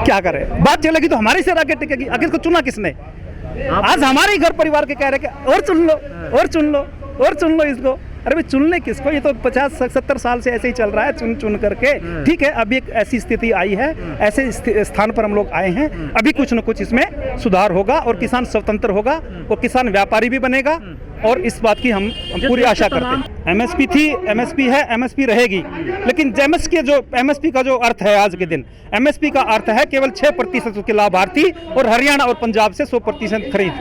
क्या करें, बात चलेगी तो हमारी से आगे टिकेगी। आखिर को चुना किसने? आज हमारे ही घर परिवार के कह रहे कि और चुन लो और चुन लो और चुन लो इसको। अरे भाई चुनने किसको? ये तो 50-70 साल से ऐसे ही चल रहा है, चुन चुन करके। ठीक है, अभी एक ऐसी स्थिति आई है, ऐसे स्थान पर हम लोग आए हैं, अभी कुछ न कुछ इसमें सुधार होगा और किसान स्वतंत्र होगा और किसान व्यापारी भी बनेगा और इस बात की हम पूरी आशा करते हैं। एमएसपी थी, एमएसपी है, एमएसपी रहेगी, लेकिन एमएसपी का जो अर्थ है आज के दिन, एमएसपी का अर्थ है केवल 6% के लाभार्थी और हरियाणा और पंजाब से 100% खरीद,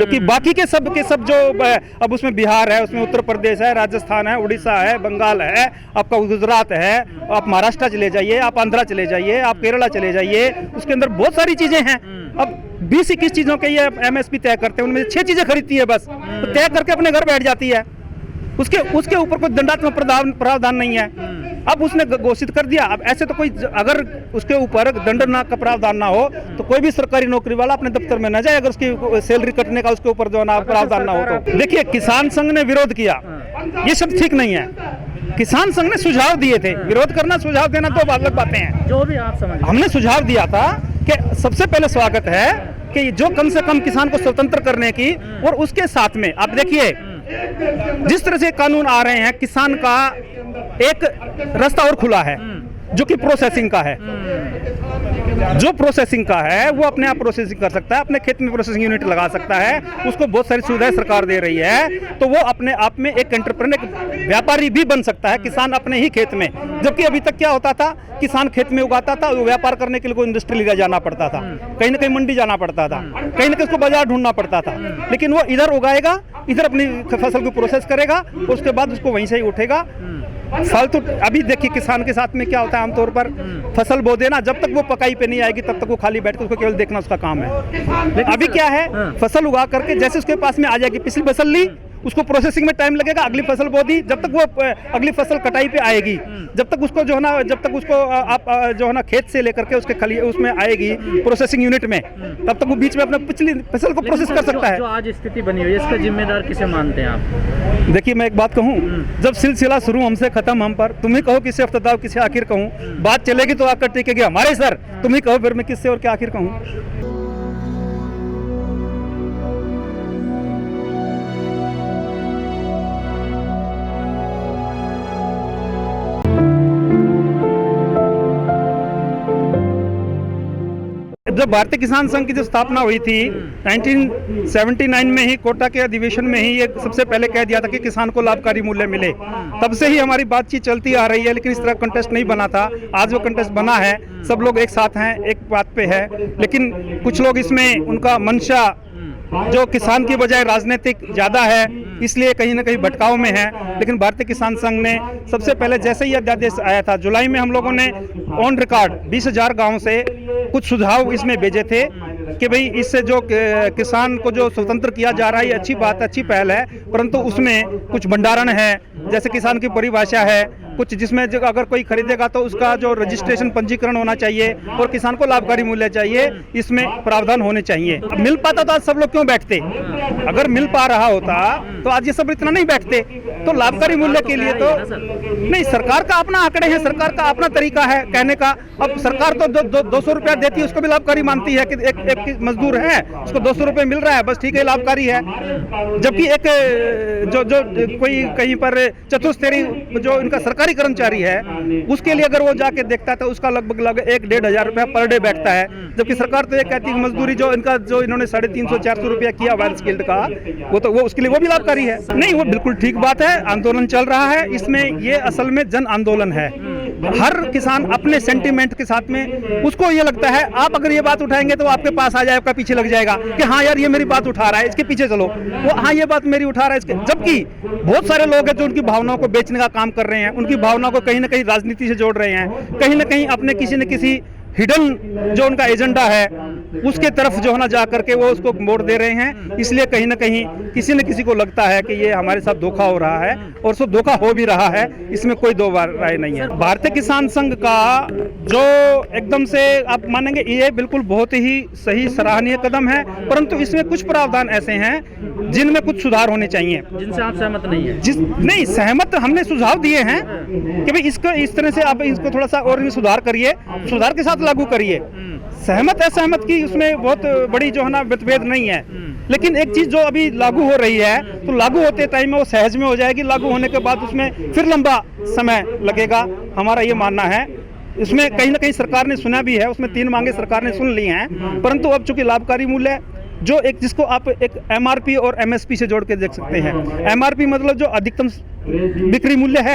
जबकि बाकी के सब जो अब उसमें बिहार है, उसमें उत्तर प्रदेश है, राजस्थान है, उड़ीसा है, बंगाल है, आपका गुजरात है, आप महाराष्ट्र चले जाइए, आप आंध्रा चले जाइए, आप केरला चले जाइए, उसके अंदर बहुत सारी चीजें हैं। अब 20-21 चीजों के ये एमएसपी तय करते हैं, उनमें 6 चीजें खरीदती है बस, तो तय करके अपने घर बैठ जाती है। उसके ऊपर कोई दंडात्मक प्रावधान नहीं है। अब उसने घोषित कर दिया। अब ऐसे तो कोई अगर उसके ऊपर दंड का प्रावधान ना हो तो कोई भी सरकारी नौकरी वाला अपने दफ्तर में न जाए, अगर उसकी सैलरी कटने का उसके ऊपर जो ना प्रावधान ना हो तो। देखिए, किसान संघ ने विरोध किया, ये सब ठीक नहीं है। किसान संघ ने सुझाव दिए थे, विरोध करना सुझाव देना दो अलग बातें हैं। जो भी आप समझ, हमने सुझाव दिया था कि सबसे पहले स्वागत है कि जो कम से कम किसान को स्वतंत्र करने की, और उसके साथ में आप देखिए जिस तरह से कानून आ रहे हैं, किसान का एक रास्ता और खुला है जो कि प्रोसेसिंग का है। जो प्रोसेसिंग का है वो अपने आप प्रोसेसिंग कर सकता है, अपने खेत में प्रोसेसिंग यूनिट लगा सकता है, उसको बहुत सारी सुविधाएं सरकार दे रही है, तो वो अपने आप में एक एंटरप्रेन्योर व्यापारी भी बन सकता है, किसान अपने ही खेत में। जबकि अभी तक क्या होता था, किसान खेत में उगाता था, वो व्यापार करने के लिए कोई इंडस्ट्री ले जाना पड़ता था, कहीं ना कहीं मंडी जाना पड़ता था, कहीं ना कहीं उसको बाजार ढूंढना पड़ता था। लेकिन वो इधर उगाएगा, इधर अपनी फसल को प्रोसेस करेगा, उसके बाद उसको वहीं से ही उठेगा। फालतू अभी देखिए किसान के साथ में क्या होता है, आमतौर पर फसल बो देना, जब तक वो पकाई पे नहीं आएगी तब तक वो खाली बैठ कर उसको केवल देखना उसका काम है। अभी क्या है, फसल उगा करके जैसे उसके पास में आ जाएगी, पिछली फसल ली, उसको प्रोसेसिंग में टाइम लगेगा, अगली फसल बो दी, जब तक वो अगली फसल कटाई पे आएगी, जब तक उसको जो है ना, जब तक उसको आप जो है ना खेत से लेकर के उसके खली उसमें आएगी प्रोसेसिंग यूनिट में, तब तक वो बीच में अपने पिछली फसल को प्रोसेस कर सकता है। जो आज स्थिति बनी हुई है, इसका जिम्मेदार किसे मानते हैं आप? देखिए, मैं एक बात कहूँ, जब सिलसिला शुरू हमसे खत्म हम पर, तुम ही कहो किससे इफ्तिताह किसे आखिर कहूँ, बात चलेगी तो आकर टिकेगी हमारे सर, तुम ही कहो फिर मैं किससे और क्या आखिर कहूँ। जब भारतीय किसान संघ की जो स्थापना हुई थी 1979 में ही, कोटा के अधिवेशन में ही ये सबसे पहले कह दिया था कि किसान को लाभकारी मूल्य मिले। तब से ही हमारी बातचीत चलती आ रही है, लेकिन इस तरह कंटेस्ट नहीं बना था। आज वो कंटेस्ट बना है, सब लोग एक साथ हैं, एक बात पे है, लेकिन कुछ लोग इसमें उनका मंशा जो किसान की बजाय राजनीतिक ज्यादा है, इसलिए कहीं ना कहीं भटकाव में है। लेकिन भारतीय किसान संघ ने सबसे पहले जैसे ही अध्यादेश आया था, जुलाई में हम लोगों ने ऑन रिकॉर्ड 20,000 गाँव से कुछ सुझाव इसमें भेजे थे कि भाई इससे जो किसान को जो स्वतंत्र किया जा रहा है, ये अच्छी बात, अच्छी पहल है, परंतु उसमें कुछ भंडारण है, जैसे किसान की परिभाषा है कुछ, जिसमें अगर कोई खरीदेगा तो उसका जो रजिस्ट्रेशन पंजीकरण होना चाहिए और किसान को लाभकारी मूल्य चाहिए, इसमें प्रावधान होने चाहिए। मिल पाता तो आज सब लोग क्यों बैठते? अगर मिल पा रहा होता तो आज ये सब इतना नहीं बैठते। तो लाभकारी मूल्य के लिए तो नहीं, सरकार का अपना आंकड़े हैं, सरकार का अपना तरीका है कहने का। अब सरकार तो 200 रुपया देती है, उसको भी लाभकारी मानती है कि एक मजदूर है, उसको 200 रुपये मिल रहा है, बस ठीक है, लाभकारी है। जबकि एक जो कोई कहीं पर चतुस्तरी जो इनका सरकारी कर्मचारी है, उसके लिए अगर वो जाके देखता है तो उसका लगभग 1-1.5 हजार रुपया पर डे बैठता है। जबकि सरकार तो ये कहती है मजदूरी जो इनका जो इन्होंने 350-400 रुपया किया वेल स्किल्ड का, वो उसके लिए वो भी लाभकारी है। नहीं, वो बिल्कुल ठीक बात है, आंदोलन चल रहा है, इसमें ये असल में जन आंदोलन है। हर किसान अपने सेंटीमेंट के साथ में, उसको ये लगता है आप अगर ये बात उठाएंगे तो आपके पास आ जाए, आपका पीछे लग जाएगा कि हाँ यार ये मेरी बात उठा रहा है, इसके पीछे चलो, वो हाँ ये बात मेरी उठा रहा है इसके। जबकि बहुत सारे लोग हैं जो उनकी भावनाओं को बेचने का काम कर रहे हैं, उनकी भावनाओं को कहीं ना कहीं राजनीति से जोड़ रहे हैं, कहीं ना कहीं अपने किसी न किसी हिडन जो उनका एजेंडा है उसके तरफ जो है ना जा करके वो उसको मोड़ दे रहे हैं। इसलिए कहीं ना कहीं किसी न किसी को लगता है कि ये हमारे साथ धोखा हो रहा है, और सो धोखा हो भी रहा है, इसमें कोई दो बार राय नहीं है। भारतीय किसान संघ का जो एकदम से आप मानेंगे ये बिल्कुल बहुत ही सही सराहनीय कदम है, परंतु इसमें कुछ प्रावधान ऐसे हैं जिनमें कुछ सुधार होने चाहिए, जिनसे आप सहमत नहीं है। नहीं सहमत, हमने सुझाव दिए हैं कि भाई इसको इस तरह से आप इसको थोड़ा सा और सुधार करिए, सुधार के साथ लागू करिए। सहमत है, सहमत की उसमें बहुत बड़ी जो है ना मतभेद नहीं है। लेकिन एक चीज जो अभी लागू हो रही है, तो लागू होते टाइम में वो सहज में हो जाएगी, लागू होने के बाद उसमें फिर लंबा समय लगेगा, हमारा ये मानना है। इसमें कहीं ना कहीं सरकार ने सुना भी है, उसमें 3 मांगे सरकार ने सुन ली हैं, परंतु अब चूंकि लाभकारी मूल्य जो एक जिसको आप एक एमआरपी और एमएसपी से जोड़ के देख सकते हैं। एमआरपी मतलब जो अधिकतम बिक्री मूल्य है,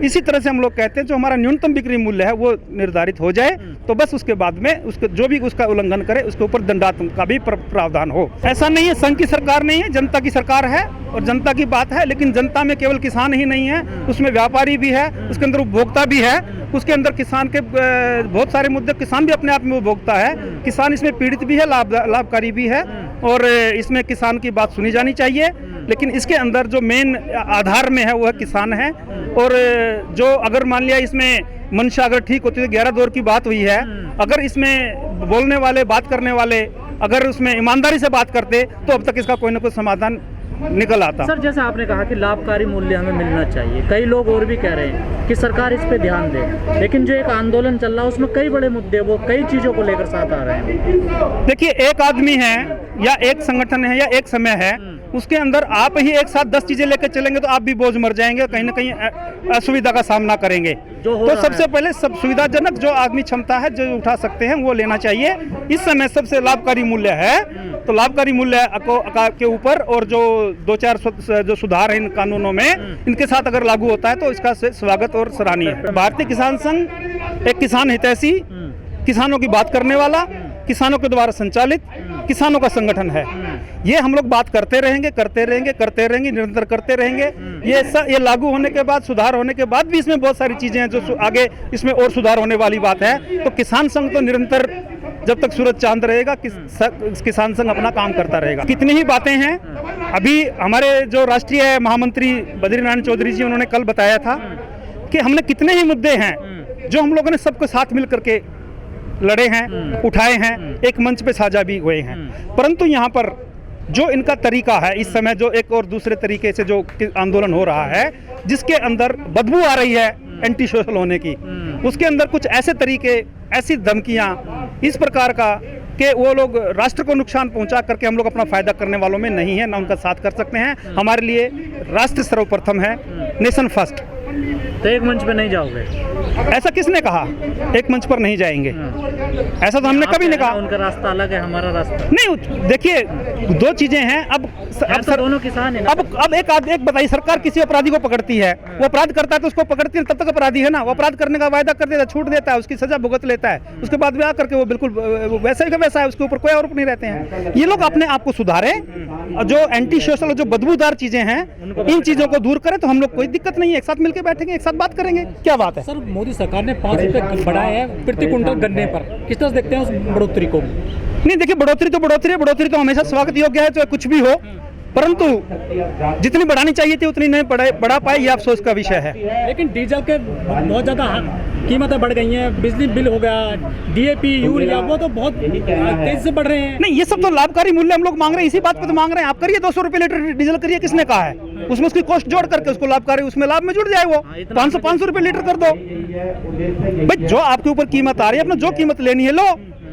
इसी तरह से हम लोग कहते हैं जो हमारा न्यूनतम बिक्री मूल्य है वो निर्धारित हो जाए, तो बस उसके बाद में उसके जो भी उसका उल्लंघन करे उसके ऊपर दंडात्मक का भी प्रावधान हो। ऐसा नहीं है संघ की सरकार नहीं है, जनता की सरकार है और जनता की बात है, लेकिन जनता में केवल किसान ही नहीं है, उसमें व्यापारी भी है, उसके अंदर उपभोक्ता भी है, उसके अंदर किसान के बहुत सारे मुद्दे, किसान भी अपने आप में उपभोक्ता है, किसान इसमें पीड़ित भी है, लाभकारी भी है और इसमें किसान की बात सुनी जानी चाहिए। लेकिन इसके अंदर जो मेन आधार में है वो है किसान है। और जो अगर मान लिया इसमें मंशा अगर ठीक होती तो 11 दौर की बात हुई है, अगर इसमें बोलने वाले बात करने वाले अगर उसमें ईमानदारी से बात करते तो अब तक इसका कोई ना कोई समाधान निकल आता। सर जैसे आपने कहा कि लाभकारी मूल्य हमें मिलना चाहिए, कई लोग और भी कह रहे हैं कि सरकार इस पे ध्यान दे, लेकिन जो एक आंदोलन चल रहा है उसमें कई बड़े मुद्दे वो कई चीज़ों को लेकर साथ आ रहे हैं। देखिए, एक आदमी है या एक संगठन है या एक समय है, उसके अंदर आप ही एक साथ 10 चीजें लेकर चलेंगे तो आप भी बोझ मर जाएंगे, कहीं ना कहीं असुविधा का सामना करेंगे। तो सबसे पहले सब सुविधाजनक जो आदमी क्षमता है जो उठा सकते हैं वो लेना चाहिए। इस समय सबसे लाभकारी मूल्य है, तो लाभकारी मूल्य के ऊपर और जो 2-4 जो सुधार है इन कानूनों में, इनके साथ अगर लागू होता है तो इसका स्वागत और सराहनीय है। भारतीय किसान संघ एक किसान हितैषी, किसानों की बात करने वाला, किसानों के द्वारा संचालित किसानों का संगठन है। ये हम लोग बात करते रहेंगे, निरंतर करते रहेंगे। ये लागू होने के बाद, सुधार होने के बाद भी इसमें बहुत सारी चीजें हैं जो आगे इसमें और सुधार होने वाली बात है। तो किसान संघ तो निरंतर जब तक सूरज चांद रहेगा किसान संघ अपना काम करता रहेगा। कितनी ही बातें हैं, अभी हमारे जो राष्ट्रीय महामंत्री बद्रीनारायण चौधरी जी उन्होंने कल बताया था कि हमने कितने ही मुद्दे हैं जो हम लोगों ने सबको साथ मिल करके लड़े हैं, उठाए हैं, एक मंच पे साझा भी हुए हैं। परंतु यहाँ पर जो इनका तरीका है इस समय, जो एक और दूसरे तरीके से जो आंदोलन हो रहा है जिसके अंदर बदबू आ रही है एंटी सोशल होने की, उसके अंदर कुछ ऐसे तरीके, ऐसी धमकियां इस प्रकार का कि वो लोग राष्ट्र को नुकसान पहुंचा करके हम लोग अपना फायदा करने वालों में नहीं है, ना उनका साथ कर सकते हैं। हमारे लिए राष्ट्र सर्वप्रथम है, नेशन फर्स्ट। तो एक मंच पे नहीं जाओगे? ऐसा किसने कहा? एक मंच पर नहीं जाएंगे, ऐसा तो हमने कभी नहीं कहा। उनका रास्ता अलग है, हमारा रास्ता नहीं। देखिए, 2 चीजें हैं। अब सर दोनों किसान है। अब एक बताइए, सरकार किसी अपराधी को पकड़ती है, वो अपराध करता है तो उसको पकड़ती है, तब तक अपराधी है ना। वो अपराध करने का वायदा कर देता है, छूट देता है, उसकी सजा भुगत लेता है, उसके बाद भी आकर के वो बिल्कुल वैसे का वैसा है, उसके ऊपर कोई आरोप नहीं रहते हैं। ये लोग अपने आप को सुधारें, जो एंटी सोशल जो बदबूदार चीजें हैं इन चीजों को दूर करें, तो हम लोग कोई दिक्कत नहीं है, एक साथ मिलकर बैठेंगे, एक साथ बात करेंगे, क्या बात है। सर मोदी सरकार ने 5 रुपए बढ़ाए हैं प्रति कुंटल गन्ने पर, किस तरह देखते हैं उस बढ़ोतरी को? नहीं, देखिए, बढ़ोतरी तो हमेशा स्वागत योग्य है, चाहे कुछ भी हो, परंतु जितनी बढ़ानी चाहिए थी उतनी नहीं बढ़ा पाए, ये अफसोस का विषय है। लेकिन डीजल के बहुत ज़्यादा कीमतें बढ़ गई हैं, बिजली बिल हो गया, डीएपी, यूरिया, वो तो बहुत तेजी से बढ़ रहे हैं। नहीं, ये सब तो लाभकारी मूल्य हम लोग मांग रहे हैं, इसी बात पे तो मांग रहे हैं। आप करिए 200 रुपये लीटर डीजल करिए, किसने कहा है? उसमें उसकी कॉस्ट जोड़ करके उसको लाभकारी, उसमें लाभ में जुड़ जाए, वो 500 रुपये लीटर कर दो भाई। जो आपके ऊपर कीमत आ रही है, अपना जो कीमत लेनी है लो,